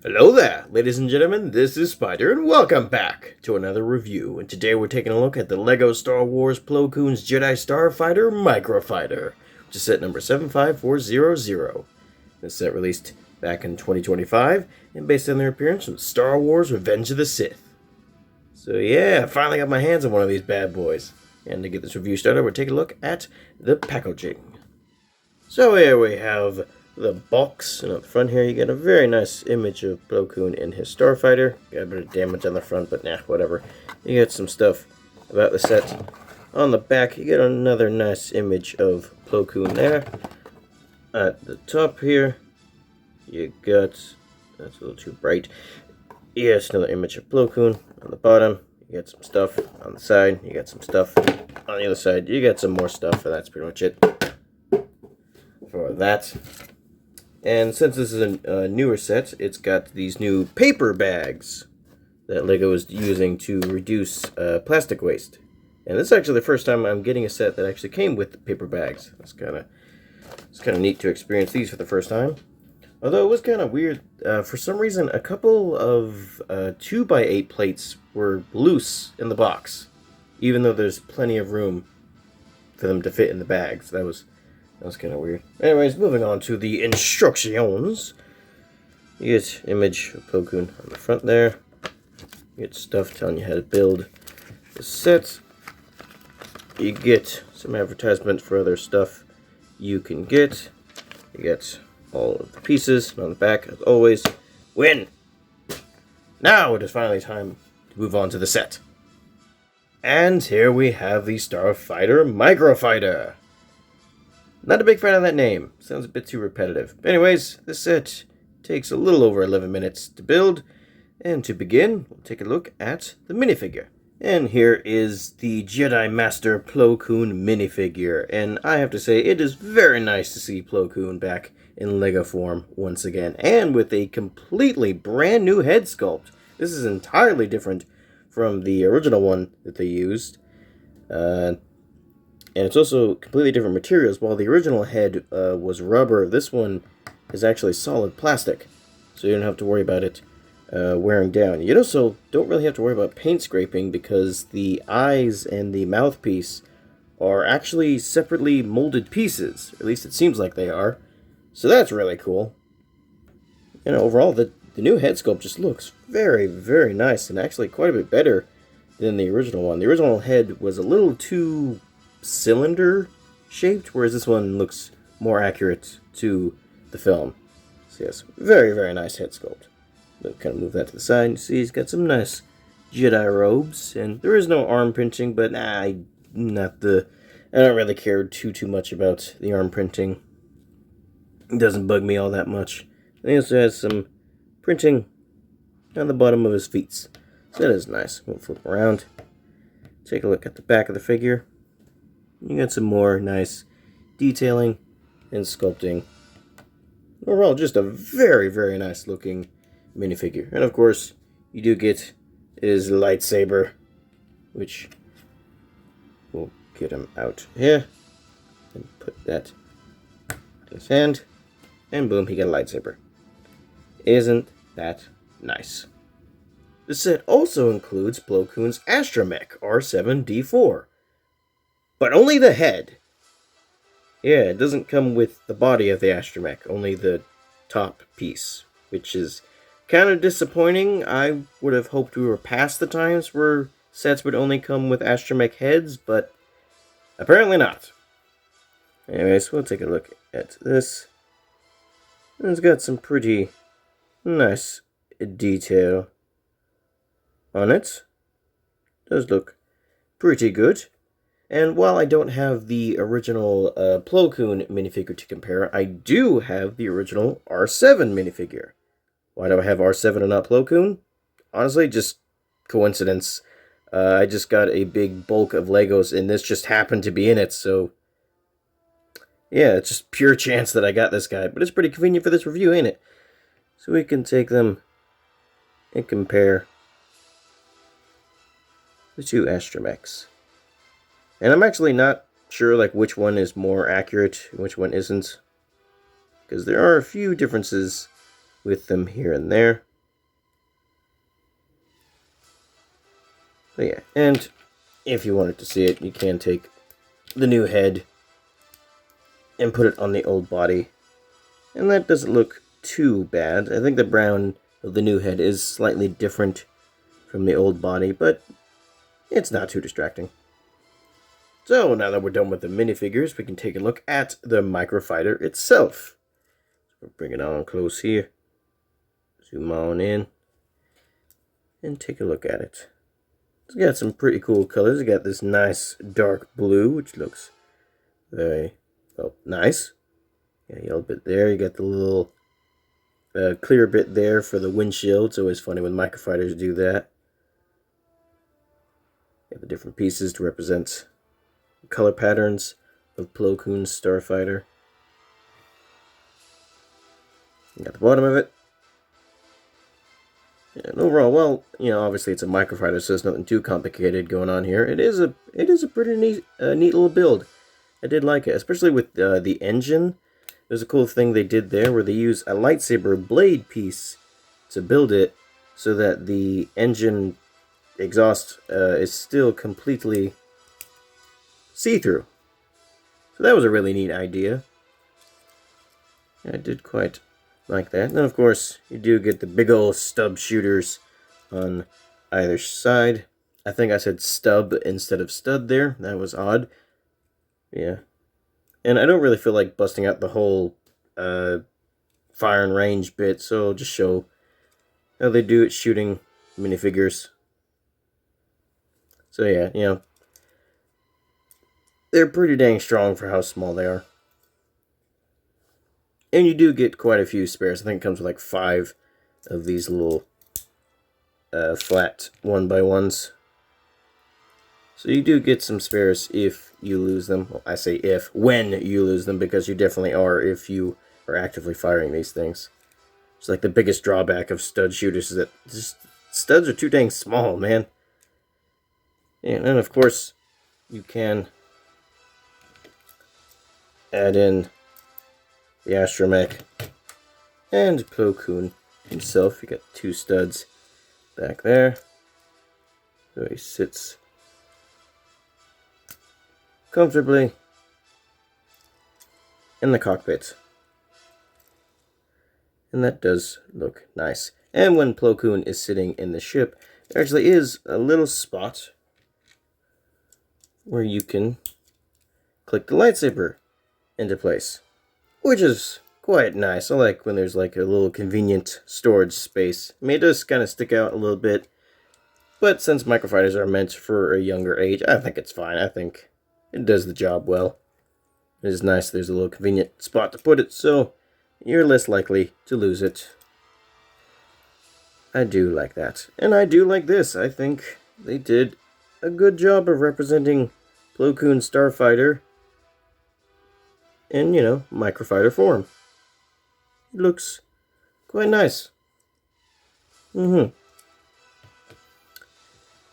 Hello there, ladies and gentlemen, this is Spider, and welcome back to another review. And today we're taking a look at the LEGO Star Wars Plo Koon's Jedi Starfighter Microfighter, which is set number 75400. This set released back in 2025, and based on their appearance from Star Wars Revenge of the Sith. So yeah, I finally got my hands on one of these bad boys. And to get this review started, we're taking a look at the packaging. So here we have the box, and up front here you get a very nice image of Plo Koon and his starfighter. Got a bit of damage on the front, but nah, whatever. You get some stuff about the set. On the back you get another nice image of Plo Koon there. At the top here you got, that's a little too bright, yes, another image of Plo Koon. On the bottom you get some stuff. On the side you got some stuff. On the other side you get some more stuff, and that's pretty much it for that. And since this is a newer set, it's got these new paper bags that LEGO is using to reduce plastic waste. And this is actually the first time I'm getting a set that actually came with paper bags. It's kind of neat to experience these for the first time. Although it was kind of weird, for some reason a couple of 2x8 plates were loose in the box, even though there's plenty of room for them to fit in the bags. That was kind of weird. Anyways, moving on to the instructions. You get image of Plo Koon on the front there. You get stuff telling you how to build the set. You get some advertisement for other stuff you can get. You get all of the pieces. And on the back, as always, win! Now it is finally time to move on to the set. And here we have the Starfighter Microfighter. Not a big fan of that name. Sounds a bit too repetitive. Anyways, this set takes a little over 11 minutes to build. And to begin, we'll take a look at the minifigure. And here is the Jedi Master Plo Koon minifigure. And I have to say, it is very nice to see Plo Koon back in LEGO form once again. And with a completely brand new head sculpt. This is entirely different from the original one that they used. And it's also completely different materials. While the original head was rubber, this one is actually solid plastic. So you don't have to worry about it wearing down. You also don't really have to worry about paint scraping because the eyes and the mouthpiece are actually separately molded pieces. At least it seems like they are. So that's really cool. And overall, the new head sculpt just looks very, very nice, and actually quite a bit better than the original one. The original head was a little too cylinder shaped, whereas this one looks more accurate to the film. So yes, very, very nice head sculpt. We'll kind of move that to the side. You see he's got some nice Jedi robes, and there is no arm printing, but I don't really care too much about the arm printing. It doesn't bug me all that much. And he also has some printing on the bottom of his feet. So that is nice. We'll flip around. Take a look at the back of the figure. You got some more nice detailing and sculpting. Overall, just a very, very nice looking minifigure. And of course, you do get his lightsaber, which we'll get him out here. And put that in his hand. And boom, he got a lightsaber. Isn't that nice? The set also includes Plo Koon's Astromech R7D4. But only the head. Yeah, it doesn't come with the body of the astromech, only the top piece, which is kind of disappointing. I would have hoped we were past the times where sets would only come with astromech heads, but apparently not. Anyways, we'll take a look at this. It's got some pretty nice detail on it. Does look pretty good. And while I don't have the original Plo Koon minifigure to compare, I do have the original R7 minifigure. Why do I have R7 and not Plo Koon? Honestly, just coincidence. I just got a big bulk of Legos, and this just happened to be in it, so yeah, it's just pure chance that I got this guy. But it's pretty convenient for this review, ain't it? So we can take them and compare the two astromechs. And I'm actually not sure which one is more accurate and which one isn't, because there are a few differences with them here and there. So yeah, and if you wanted to see it, you can take the new head and put it on the old body. And that doesn't look too bad. I think the brown of the new head is slightly different from the old body, but it's not too distracting. So now that we're done with the minifigures, we can take a look at the Microfighter itself. We'll bring it on close here. Zoom on in. And take a look at it. It's got some pretty cool colors. It's got this nice dark blue, which looks very, well, nice. Got a yellow bit there. You got the little clear bit there for the windshield. It's always funny when microfighters do that. You have the different pieces to represent the color patterns of Plo Koon's Starfighter. You got the bottom of it. And overall, well, you know, obviously it's a microfighter, so there's nothing too complicated going on here. It is a pretty neat little build. I did like it, especially with the engine. There's a cool thing they did there where they use a lightsaber blade piece to build it so that the engine exhaust is still completely see-through. So that was a really neat idea. I did quite like that. And then, of course, you do get the big old stub shooters on either side. I think I said stub instead of stud there. That was odd. Yeah. And I don't really feel like busting out the whole fire and range bit, so I'll just show how they do it shooting minifigures. So yeah, you know, they're pretty dang strong for how small they are. And you do get quite a few spares. I think it comes with like 5 of these little flat 1x1s. So you do get some spares if you lose them. Well, I say if, when you lose them, because you definitely are if you are actively firing these things. It's like the biggest drawback of stud shooters is that just studs are too dang small, man. And then, of course, you can add in the astromech and Plo Koon himself. You got 2 studs back there. So he sits comfortably in the cockpit. And that does look nice. And when Plo Koon is sitting in the ship, there actually is a little spot where you can click the lightsaber into place, which is quite nice. I like when there's like a little convenient storage space. I mean, it does kind of stick out a little bit, but since microfighters are meant for a younger age, I think it's fine. I think it does the job well. It is nice there's a little convenient spot to put it, so you're less likely to lose it. I do like that. And I do like this. I think they did a good job of representing Plo Koon's Starfighter in, you know, microfighter form. It looks quite nice. And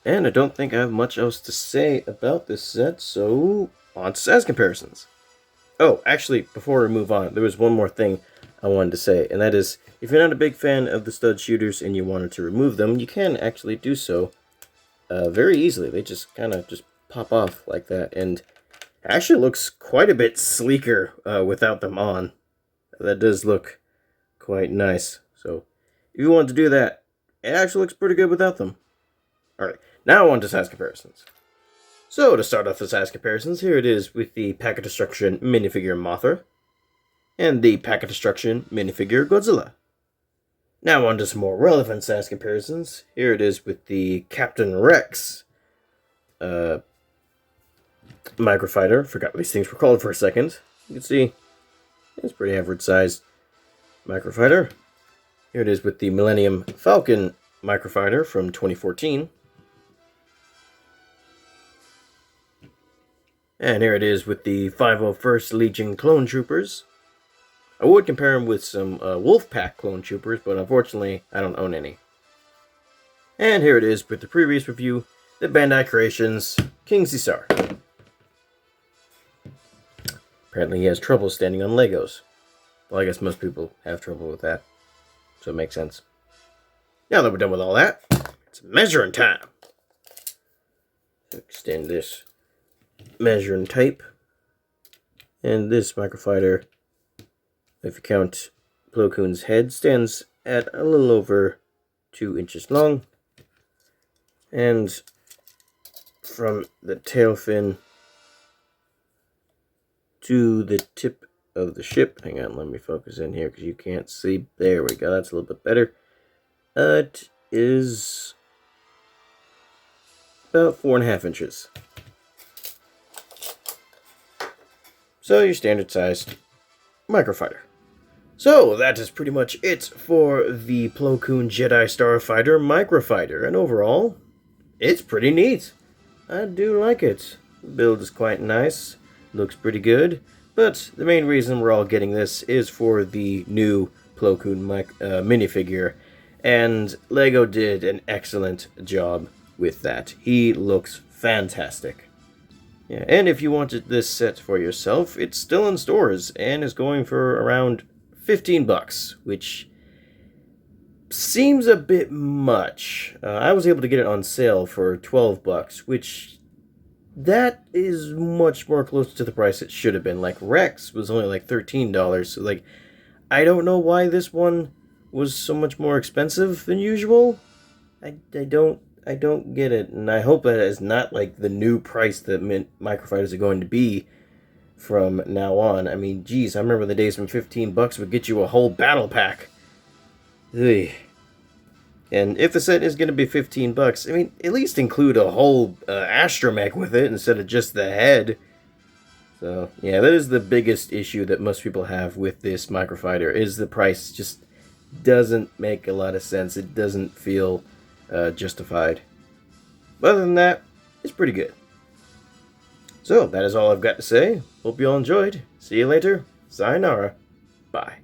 I don't think I have much else to say about this set, so on to size comparisons. Oh, actually, before we move on, there was one more thing I wanted to say, and that is, if you're not a big fan of the stud shooters and you wanted to remove them, you can actually do so very easily. They just kind of just pop off like that, and actually looks quite a bit sleeker without them on. That does look quite nice. So if you want to do that, it actually looks pretty good without them. Alright, now on to size comparisons. So to start off the size comparisons, here it is with the Packet Destruction minifigure Mothra and the Packet Destruction minifigure Godzilla. Now on to some more relevant size comparisons. Here it is with the Captain Rex microfighter. Forgot what these things were called for a second. You can see it's pretty average sized microfighter. Here it is with the Millennium Falcon microfighter from 2014. And here it is with the 501st Legion Clone Troopers. I would compare them with some Wolfpack Clone Troopers, but unfortunately I don't own any. And here it is with the previous review, the Bandai Creations King Caesar. Apparently he has trouble standing on Legos. Well, I guess most people have trouble with that, so it makes sense. Now that we're done with all that, it's measuring time. Extend this measuring tape. And this microfighter, if you count Plo Koon's head, stands at a little over 2 inches long. And from the tail fin to the tip of the ship, hang on, let me focus in here because you can't see. There we go, that's a little bit better. It is about 4.5 inches. So your standard sized microfighter. So that is pretty much it for the Plo Koon Jedi Starfighter Microfighter, and overall, it's pretty neat. I do like it. The build is quite nice, looks pretty good, but the main reason we're all getting this is for the new Plo Koon minifigure, and LEGO did an excellent job with that. He looks fantastic. Yeah, and if you wanted this set for yourself, it's still in stores and is going for around $15, which seems a bit much. I was able to get it on sale for $12, which that is much more close to the price it should have been. Like Rex was only like $13, so like I don't know why this one was so much more expensive than usual. I don't get it, and I hope that is not like the new price that microfighters are going to be from now on. I mean, geez, I remember the days when $15 would get you a whole battle pack. Ugh. And if the set is going to be $15, I mean, at least include a whole astromech with it instead of just the head. So, yeah, that is the biggest issue that most people have with this microfighter, is the price just doesn't make a lot of sense. It doesn't feel justified. But other than that, it's pretty good. So, that is all I've got to say. Hope you all enjoyed. See you later. Sayonara. Bye.